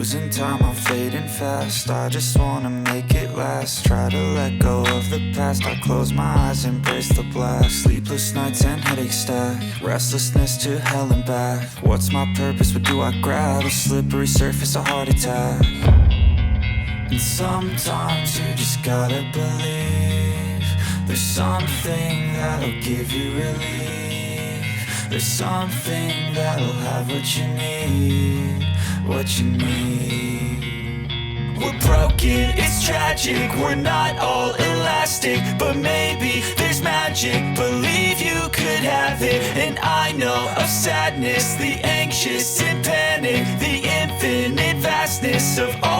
losing time, I'm fading fast. I just wanna make it last. Try to let go of the past. I close my eyes, embrace the blast. Sleepless nights and headaches stack. Restlessness to hell and back. What's my purpose? What do I grab? A slippery surface, a heart attack. And sometimes you just gotta believe there's something that'll give you relief. There's something that'll have what you need, what you need. We're broken, it's tragic, we're not all elastic, but maybe there's magic, believe you could have it. And I know of sadness, the anxious and panic, the infinite vastness of all